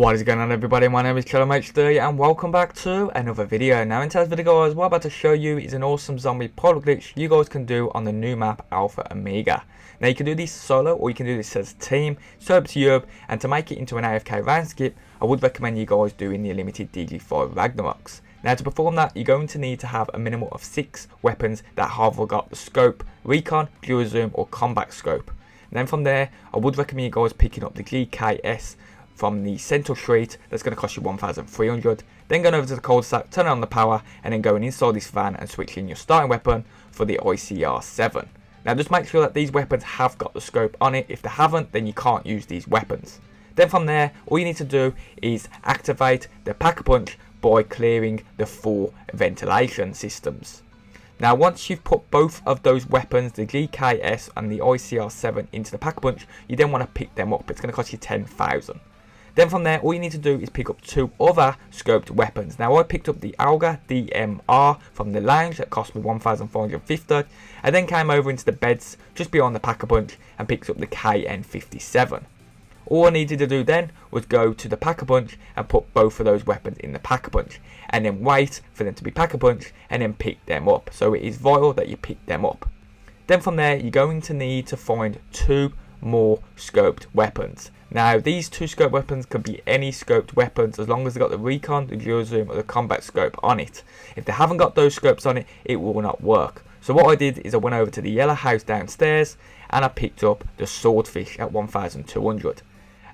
What is going on, everybody? My name is ChadderManHD and welcome back to another video. Now in today's video guys, what I'm about to show you is an awesome zombie product glitch you guys can do on the new map Alpha Omega. Now you can do this solo or you can do this as a team, so up to you. And to make it into an AFK round skip, I would recommend you guys doing the limited DG5 Ragnaroks. Now to perform that, you're going to need to have a minimum of 6 weapons that have got the scope, recon, dual zoom or combat scope. And then from there, I would recommend you guys picking up the GKS from the central street. That's going to cost you 1,300. Then going over to the cul-de-sac, turn on the power, and then going inside this van and switching your starting weapon for the ICR-7. Now just make sure that these weapons have got the scope on it. If they haven't, then you can't use these weapons. Then from there, all you need to do is activate the Pack-a-Punch by clearing the 4 ventilation systems. Now once you've put both of those weapons, the GKS and the ICR-7 into the Pack-a-Punch, you then want to pick them up. It's going to cost you 10,000. Then from there, all you need to do is pick up 2 other scoped weapons. Now I picked up the Alga DMR from the lounge that cost me 1,450. I then came over into the beds just beyond the Pack-a-Punch and picked up the KN57. All I needed to do then was go to the Pack-a-Punch and put both of those weapons in the Pack-a-Punch, and then wait for them to be Pack-a-Punch and then pick them up. So it is vital that you pick them up. Then from there, you're going to need to find 2 more scoped weapons. Now these 2 scoped weapons could be any scoped weapons as long as they've got the recon, the dual zoom or the combat scope on it. If they haven't got those scopes on it, it will not work. So what I did is I went over to the yellow house downstairs and I picked up the swordfish at 1,200.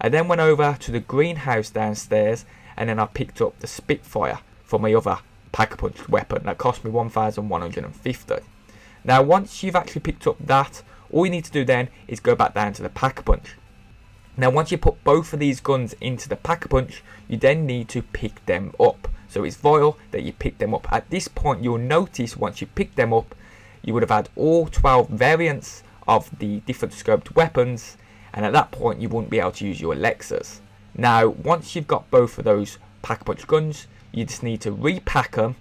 I then went over to the greenhouse downstairs and then I picked up the Spitfire for my other Pack-a-Punch weapon that cost me 1,150. Now once you've actually picked up that, all you need to do then is go back down to the Pack-a-Punch. Now once you put both of these guns into the Pack-a-Punch, you then need to pick them up. So it's vital that you pick them up. At this point you'll notice once you pick them up, you would have had all 12 variants of the different scoped weapons, and at that point you wouldn't be able to use your Alexas. Now once you've got both of those Pack-a-Punch guns, you just need to repack them,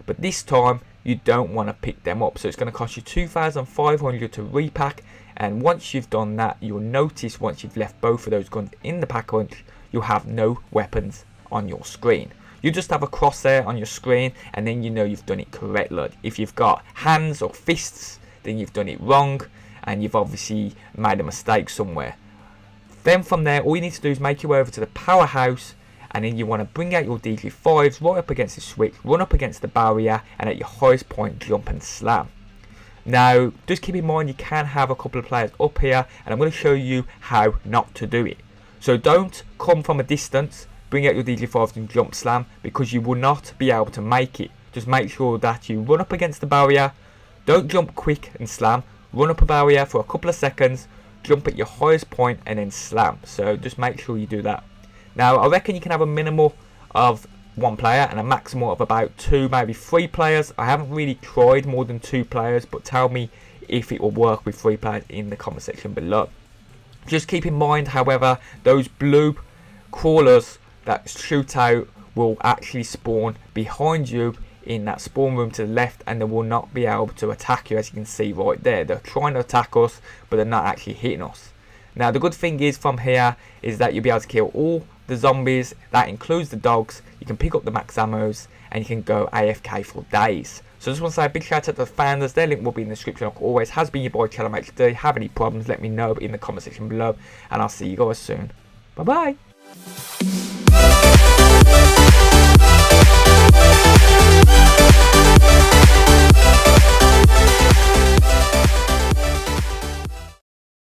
but this time you don't want to pick them up, so it's going to cost you 2,500 to repack. And once you've done that, you'll notice once you've left both of those guns in the Pack-a-Punch, you'll have no weapons on your screen. You just have a crosshair on your screen, and then you know you've done it correctly. If you've got hands or fists, then you've done it wrong and you've obviously made a mistake somewhere. Then from there, all you need to do is make your way over to the powerhouse, and then you want to bring out your DG5s right up against the switch, run up against the barrier, and at your highest point jump and slam. Now just keep in mind you can have a couple of players up here, and I'm going to show you how not to do it. So don't come from a distance, bring out your DG5s and jump slam, because you will not be able to make it. Just make sure that you run up against the barrier, don't jump quick and slam, run up a barrier for a couple of seconds, jump at your highest point and then slam. So just make sure you do that. Now I reckon you can have a minimal of 1 player and a maximum of about 2, maybe 3 players. I haven't really tried more than 2 players, but tell me if it will work with 3 players in the comment section below. Just keep in mind, however, those blue crawlers that shoot out will actually spawn behind you in that spawn room to the left, and they will not be able to attack you, as you can see right there. They're trying to attack us, but they're not actually hitting us. Now the good thing is from here is that you'll be able to kill all the zombies, that includes the dogs. You can pick up the max ammos and you can go AFK for days. So I just want to say a big shout out to the founders. Their link will be in the description like always. Has been your boy ChadderManHD. Have any problems, let me know in the comment section below, and I'll see you guys soon. Bye bye.